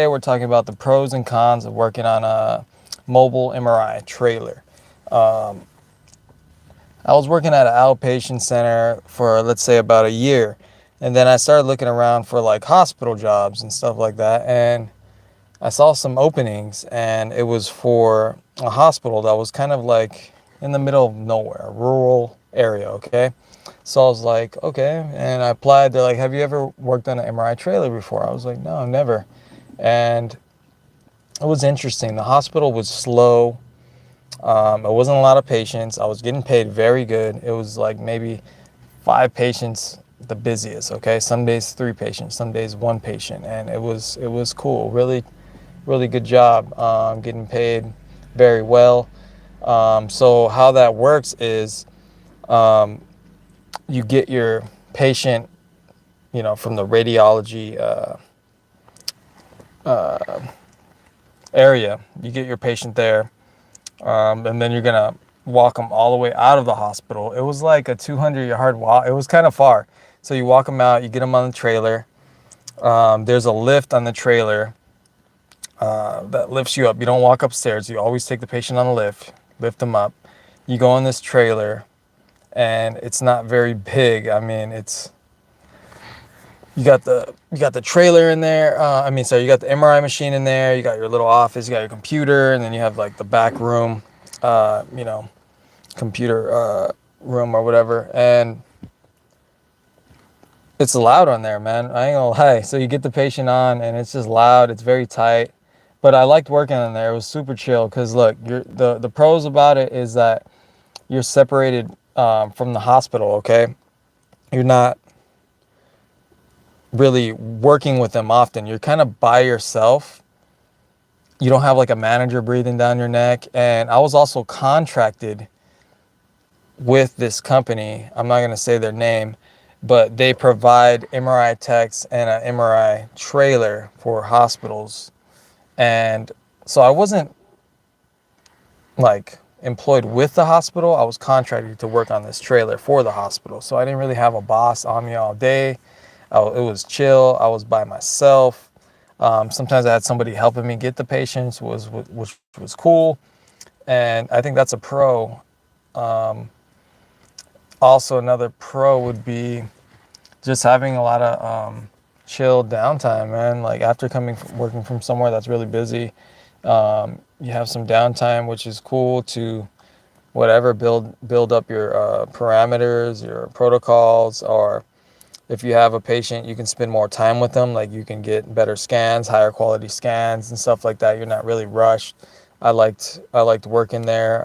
we're talking about the pros and cons of working on a mobile MRI trailer. Um, I was working at an outpatient center for, let's say, about a year. And then I started looking around for like hospital jobs and stuff like that. And I saw some openings, and it was for a hospital that was kind of like in the middle of nowhere, a rural area. Okay. So I was like, okay. And I applied. They're like, have you ever worked on an MRI trailer before? I was like, no, never. And it was interesting. The hospital was slow. It wasn't a lot of patients. I was getting paid very good. It was like maybe 5 patients, the busiest. Okay, some days 3 patients, some days 1 patient, and it was cool. Really, really good job. Getting paid very well. So how that works is um, you get your patient, from the radiology area. You get your patient there. And then you're gonna walk them all the way out of the hospital. It was like a 200-yard walk. It was kind of far. So you walk them out, you get them on the trailer. There's a lift on the trailer that lifts you up. You don't walk upstairs. You always take the patient on the lift them up. You go in this trailer, and it's not very big. I mean, you got the trailer in there. Sorry, you got the MRI machine in there. You got your little office. You got your computer, and then you have like the back room. Uh, you know, computer room or whatever, and it's loud on there, man. I ain't gonna lie. So you get the patient on, and it's just loud. It's very tight, but I liked working in there. It was super chill because look, the pros about it is that you're separated from the hospital. Okay, you're not really working with them often. You're kind of by yourself. You don't have like a manager breathing down your neck. And I was also contracted with this company. I'm not going to say their name, but they provide MRI techs and an MRI trailer for hospitals. And so I wasn't like employed with the hospital. I was contracted to work on this trailer for the hospital. So I didn't really have a boss on me all day. It was chill. I was by myself. Sometimes I had somebody helping me get the patients, which was cool. And I think that's a pro. Um, Also, another pro would be just having a lot of chill downtime, man. Like after working from somewhere that's really busy, you have some downtime, which is cool to whatever build up your parameters, your protocols, or if you have a patient, you can spend more time with them. Like you can get better scans, higher quality scans, and stuff like that. You're not really rushed. I liked working there.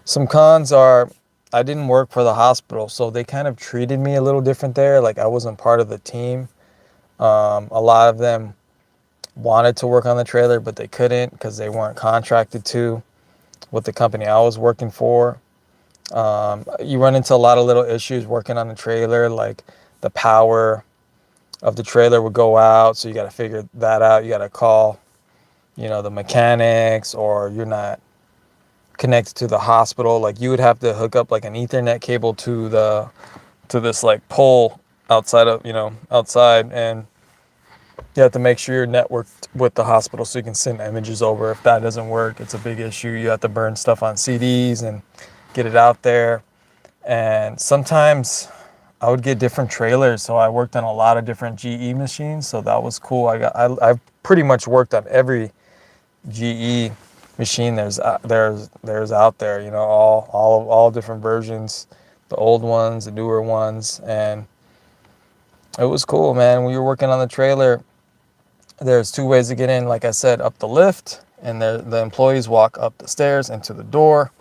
Some cons are I didn't work for the hospital, so they kind of treated me a little different there. Like I wasn't part of the team. A lot of them wanted to work on the trailer, but they couldn't because they weren't contracted to with the company I was working for. You run into a lot of little issues working on the trailer, like the power of the trailer would go out, so you got to figure that out. You got to call, the mechanics, or you're not connected to the hospital. Like you would have to hook up like an Ethernet cable to this like pole outside, and you have to make sure you're networked with the hospital so you can send images over. If that doesn't work, it's a big issue. You have to burn stuff on CDs and get it out there. And sometimes I would get different trailers, so I worked on a lot of different GE machines, so that was cool. I've pretty much worked on every GE machine there's out there, all different versions, the old ones, the newer ones, and it was cool, man. When you're working on the trailer, there's 2 ways to get in. Like I said, up the lift, and the employees walk up the stairs into the door.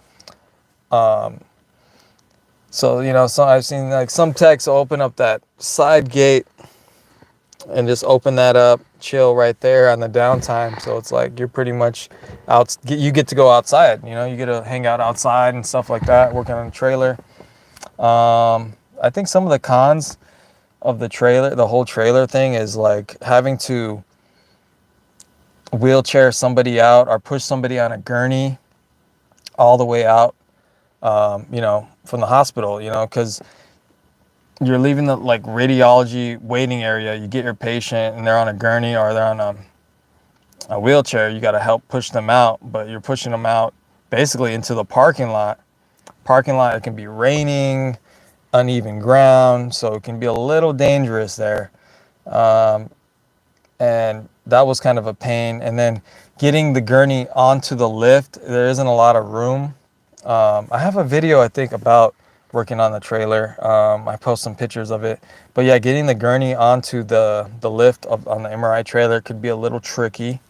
Um, so I've seen like some techs open up that side gate and just open that up, chill right there on the downtime. So it's like you're pretty much out. You get to go outside. You get to hang out outside and stuff like that, working on a trailer. I think some of the cons of the whole trailer thing is like having to wheelchair somebody out or push somebody on a gurney all the way out, from the hospital, because you're leaving the like radiology waiting area. You get your patient and they're on a gurney or they're on a wheelchair. You got to help push them out, but you're pushing them out basically into the parking lot. Parking lot, it can be raining, uneven ground, so it can be a little dangerous there. Um, and that was kind of a pain. And then getting the gurney onto the lift, there isn't a lot of room. I have a video, I think, about working on the trailer. I post some pictures of it. But yeah, getting the gurney onto the lift on the MRI trailer could be a little tricky.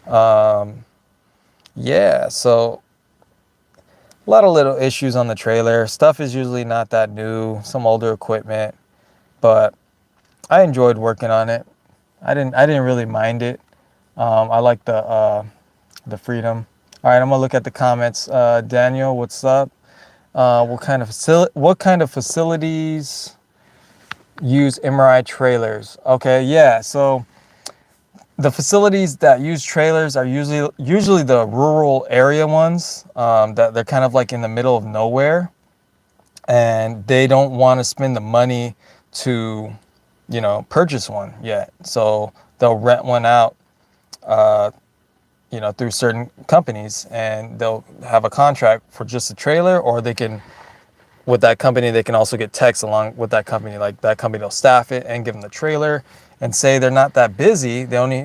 Um, yeah, so a lot of little issues on the trailer. Stuff is usually not that new, some older equipment, but I enjoyed working on it. I didn't really mind it. I like the freedom. All right, I'm gonna look at the comments. Daniel, what's up? What kind of facilities use MRI trailers? Okay, yeah. So the facilities that use trailers are usually the rural area ones. That they're kind of like in the middle of nowhere, and they don't want to spend the money to, purchase one yet. So they'll rent one out, uh, through certain companies, and they'll have a contract for just a trailer, or they can, with that company, they can also get techs along with that company. Like that company will staff it and give them the trailer, and say they're not that busy. They only,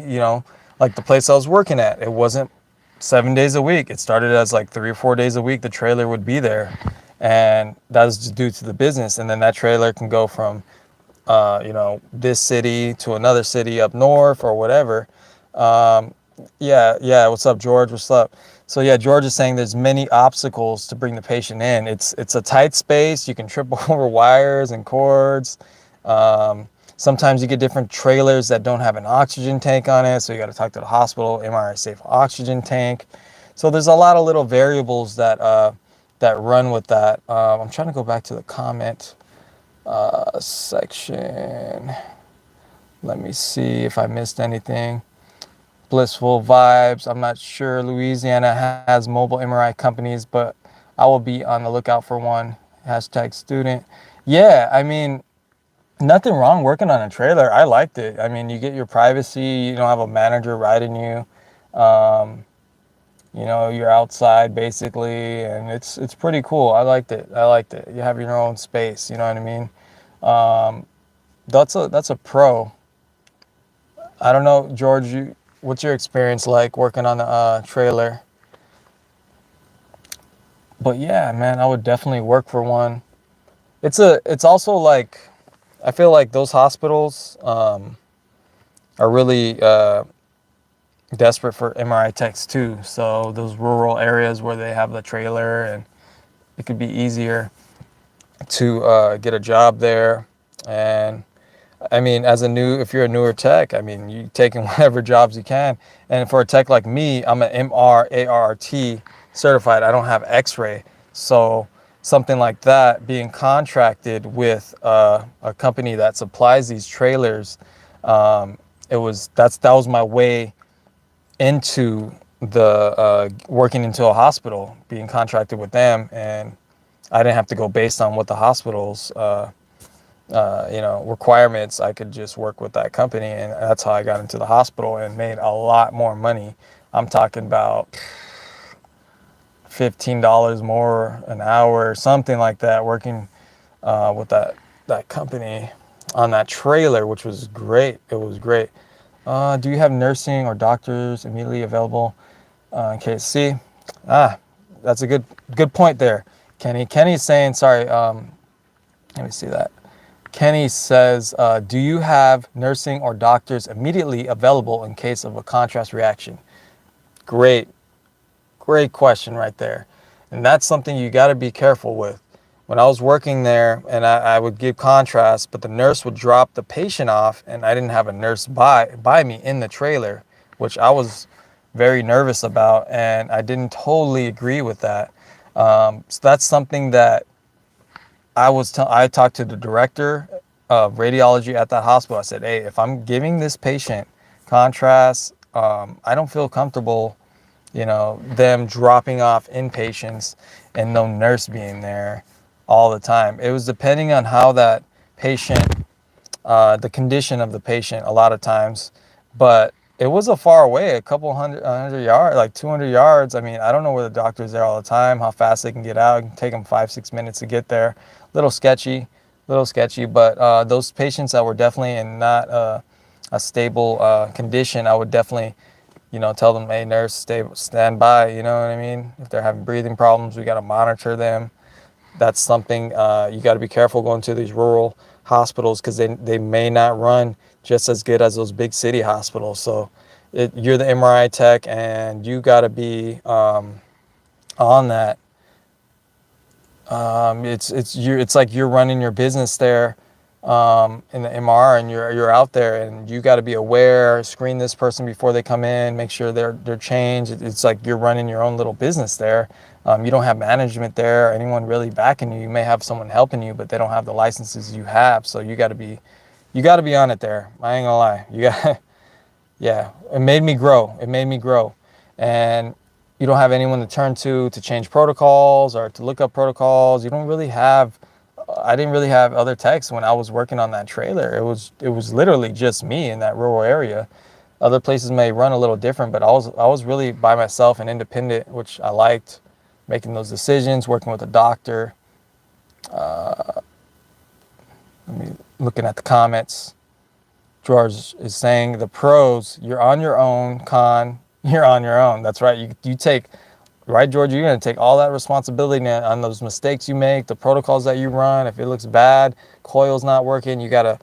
like the place I was working at, it wasn't 7 days a week. It started as like 3 or 4 days a week. The trailer would be there, and that is just due to the business. And then that trailer can go from, this city to another city up north or whatever. Um, yeah. What's up, George? What's up? So yeah, George is saying there's many obstacles to bring the patient in. It's a tight space. You can trip over wires and cords. Sometimes you get different trailers that don't have an oxygen tank on it, so you got to talk to the hospital. MRI safe oxygen tank. So there's a lot of little variables that run with that. I'm trying to go back to the comment section. Let me see if I missed anything. Blissful vibes. I'm not sure Louisiana has mobile MRI companies, but I will be on the lookout for one. Hashtag student. Yeah, I mean, nothing wrong working on a trailer. I liked it. I mean, you get your privacy. You don't have a manager riding you. You're outside basically, and it's pretty cool. I liked it. You have your own space. You know what I mean? That's a pro. I don't know, George. What's your experience like working on a trailer? But yeah, man, I would definitely work for one. It's also like, I feel like those hospitals are really desperate for MRI techs too. So those rural areas where they have the trailer, and it could be easier to get a job there. And I mean, if you're a newer tech, I mean, you taking whatever jobs you can. And for a tech like me, I'm an MRART certified. I don't have X-ray. So something like that, being contracted with a company that supplies these trailers, that was my way into the working into a hospital, being contracted with them, and I didn't have to go based on what the hospital's requirements. I could just work with that company, and that's how I got into the hospital and made a lot more money. I'm talking about $15 more an hour, something like that, working with that company on that trailer, which was great. It was great. Do you have nursing or doctors immediately available in case? See, that's a good point there, Kenny. Kenny's saying, sorry. Let me see that. Kenny says, do you have nursing or doctors immediately available in case of a contrast reaction? Great question right there. And that's something you got to be careful with. When I was working there and I would give contrast, but the nurse would drop the patient off, and I didn't have a nurse by me in the trailer, which I was very nervous about, and I didn't totally agree with that. So that's something that I talked to the director of radiology at that hospital. I said, hey, if I'm giving this patient contrast, I don't feel comfortable, them dropping off inpatients and no nurse being there all the time. It was depending on how that patient, the condition of the patient a lot of times. But it was a far away, a couple hundred yards, like 200 yards. I mean, I don't know where the doctor's there all the time, how fast they can get out. It can take them 5, 6 minutes to get there. Little sketchy. But those patients that were definitely in not a stable condition, I would definitely, tell them, hey, nurse, stand by. You know what I mean? If they're having breathing problems, we got to monitor them. That's something you got to be careful going to these rural hospitals, because they may not run just as good as those big city hospitals. So you're the MRI tech, and you got to be on that. It's like you're running your business there in the MR, and you're out there, and you got to be aware, screen this person before they come in, make sure they're changed. It's like you're running your own little business there. You don't have management there, anyone really backing you. You may have someone helping you, but they don't have the licenses you have. So you got to be on it there. I ain't gonna lie. Yeah, it made me grow. And you don't have anyone to turn to change protocols or to look up protocols. You don't really have, I didn't really have other techs when I was working on that trailer. It was literally just me in that rural area. Other places may run a little different, but I was really by myself and independent, which I liked, making those decisions, working with a doctor. Looking at the comments. George is saying the pros, you're on your own. Con, you're on your own. That's right. You take, right, George, you're going to take all that responsibility on those mistakes you make, the protocols that you run. If it looks bad, coil's not working, you got to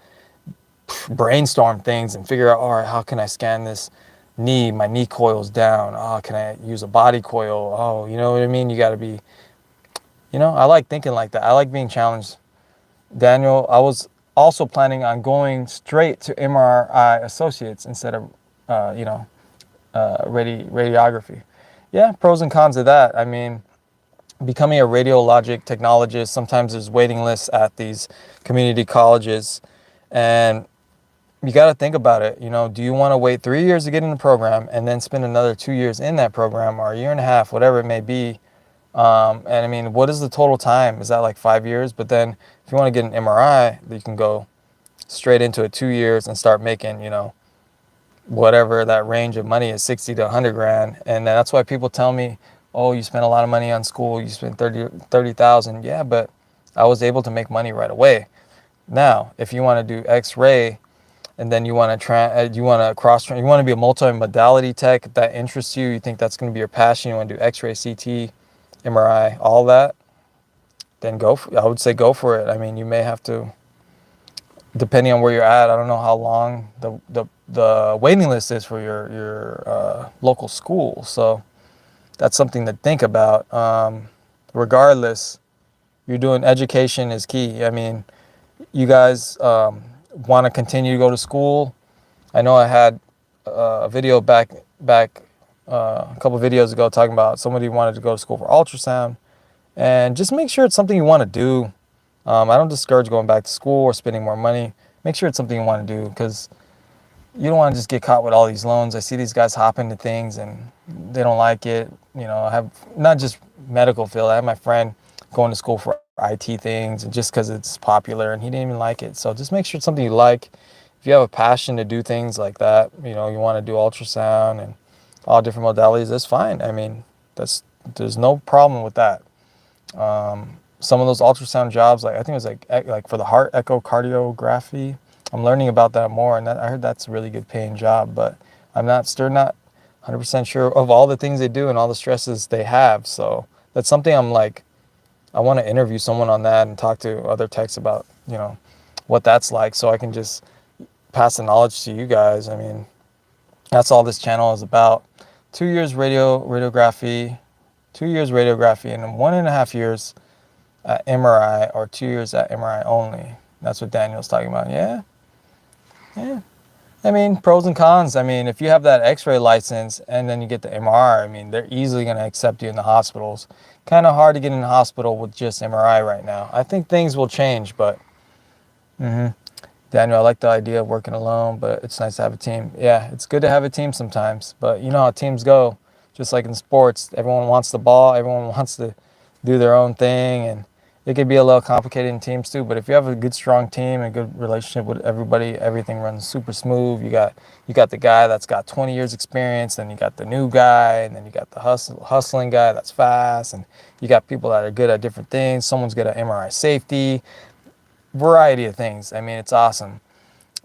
brainstorm things and figure out, all right, how can I scan this knee? My knee coil's down. Oh, can I use a body coil? Oh, you know what I mean? You got to be, I like thinking like that. I like being challenged. Daniel, I was also planning on going straight to MRI associates instead of, radiography. Yeah, pros and cons of that. I mean, becoming a radiologic technologist, sometimes there's waiting lists at these community colleges, and you got to think about it. Do you want to wait 3 years to get in the program and then spend another 2 years in that program, or a year and a half, whatever it may be? And I mean, what is the total time? Is that like 5 years? But then if you want to get an MRI, you can go straight into it 2 years and start making, whatever that range of money is, 60 to 100 grand. And that's why people tell me, oh, you spent a lot of money on school, you spent 30,000. Yeah, but I was able to make money right away. Now, if you want to do X-ray, and then you want to you want to cross-train, you want to be a multi-modality tech that interests you, you think that's going to be your passion, you want to do X-ray, CT, MRI, all that, then I would say go for it. I mean, you may have to, depending on where you're at. I don't know how long the waiting list is for your local school. So that's something to think about. Regardless, you're doing, education is key. I mean, you guys want to continue to go to school. I know I had a video back a couple of videos ago talking about somebody wanted to go to school for ultrasound, and just make sure it's something you want to do. I don't discourage going back to school or spending more money. Make sure it's something you want to do, because you don't want to just get caught with all these loans. I see these guys hop into things and they don't like it. I have not just medical field. I have my friend going to school for IT things, and just because it's popular, and he didn't even like it. So just make sure it's something you like. If you have a passion to do things like that, you want to do ultrasound and all different modalities, that's fine. I mean, there's no problem with that. Some of those ultrasound jobs, like I think it was like for the heart echocardiography, I'm learning about that more, and I heard that's a really good paying job, but I'm still not 100% sure of all the things they do and all the stresses they have. So that's something I'm like, I want to interview someone on that and talk to other techs about, what that's like, so I can just pass the knowledge to you guys. I mean, that's all this channel is about. 2 years radiography, 2 years radiography, and then 1.5 years at MRI, or 2 years at MRI only. That's what Daniel's talking about. Yeah. I mean, pros and cons. I mean, if you have that X-ray license and then you get the MRI, I mean, they're easily going to accept you in the hospitals. Kind of hard to get in the hospital with just MRI right now. I think things will change, but Daniel, I like the idea of working alone, but it's nice to have a team. Yeah, it's good to have a team sometimes, but you know how teams go. Just like in sports, everyone wants the ball, everyone wants to do their own thing, and it could be a little complicated in teams too. But if you have a good, strong team and good relationship with everybody, everything runs super smooth. You got the guy that's got 20 years experience, then you got the new guy, and then you got the hustling guy that's fast, and you got people that are good at different things. Someone's good at MRI safety, variety of things. I mean, it's awesome.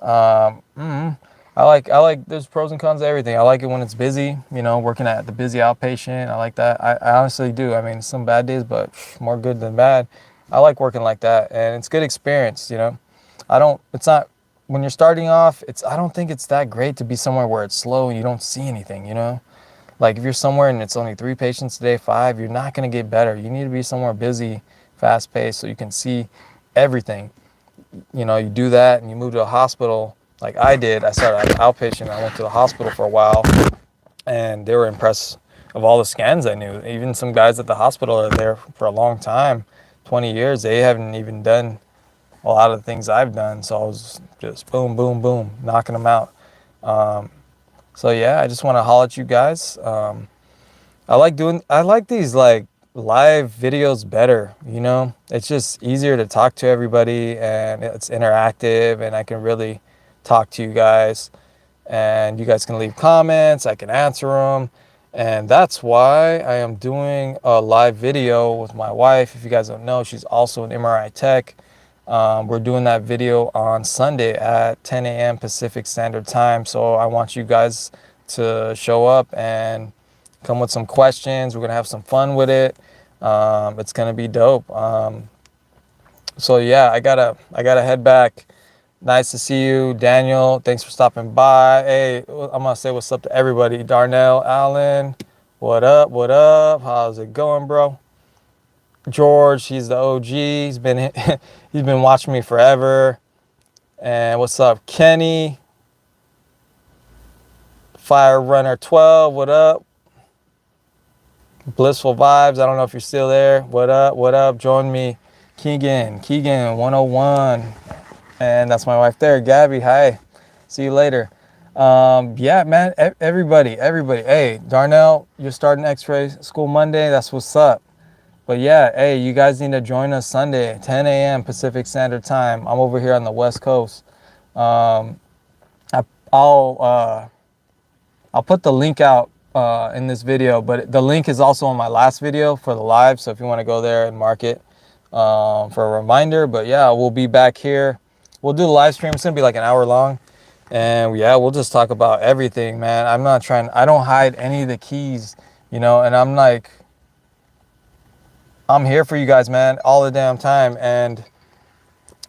Um, mm, I like there's pros and cons to everything. I like it when it's busy, working at the busy outpatient. I like that. I honestly do. I mean, some bad days, but more good than bad. I like working like that, and it's good experience. It's not, when you're starting off, I don't think it's that great to be somewhere where it's slow and you don't see anything. Like if you're somewhere and it's only 3 patients a day, 5, you're not going to get better. You need to be somewhere busy, fast paced, so you can see everything. You do that and you move to a hospital like I did. I started as an outpatient. I went to the hospital for a while, and they were impressed of all the scans I knew. Even some guys at the hospital are there for a long time, 20 years. They haven't even done a lot of the things I've done. So I was just boom, boom, boom, knocking them out. So yeah, I just want to holler at you guys. I like these like live videos better. It's just easier to talk to everybody, and it's interactive, and I can really talk to you guys, and you guys can leave comments. I can answer them. And that's why I am doing a live video with my wife. If you guys don't know, she's also an MRI tech. We're doing that video on Sunday at 10 a.m. Pacific Standard Time. So I want you guys to show up and come with some questions. We're going to have some fun with it. It's going to be dope. So yeah, I gotta head back. Nice to see you, Daniel. Thanks for stopping by. Hey, I'm gonna say what's up to everybody. Darnell, Allen, what up? What up? How's it going, bro? George, he's the OG. He's been he's been watching me forever. And what's up, Kenny? Fire Runner 12, what up? Blissful Vibes, I don't know if you're still there. What up? What up? Join me, Keegan 101. And that's my wife there, Gabby. Hi. See you later. Yeah, man, everybody. Hey, Darnell, you're starting X-ray school Monday. That's what's up. But yeah, hey, you guys need to join us Sunday, 10 a.m. Pacific Standard Time. I'm over here on the West Coast. I'll put the link out in this video, but the link is also on my last video for the live. So if you want to go there and mark it for a reminder. But yeah, we'll be back here. We'll do the live stream. It's going to be like an hour long. And yeah, we'll just talk about everything, man. I don't hide any of the keys, and I'm here for you guys, man, all the damn time. And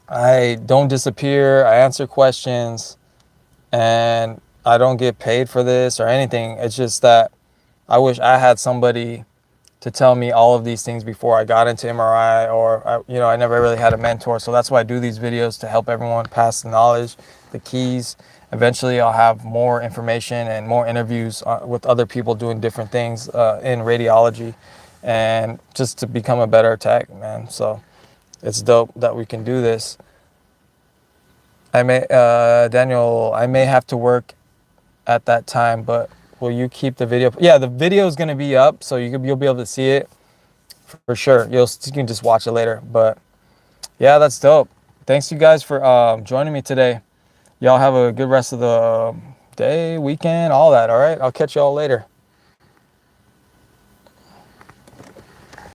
I don't disappear. I answer questions, and I don't get paid for this or anything. It's just that I wish I had somebody to tell me all of these things before I got into MRI, or I never really had a mentor. So that's why I do these videos, to help everyone pass the knowledge, the keys. Eventually I'll have more information and more interviews with other people doing different things in radiology, and just to become a better tech, man. So it's dope that we can do this. Daniel, I may have to work at that time, but will you keep the video? Yeah, the video is going to be up, so you'll be able to see it for sure. You can just watch it later. But yeah, that's dope. Thanks you guys for joining me today. Y'all have a good rest of the day, weekend, all that. All right, I'll catch y'all later.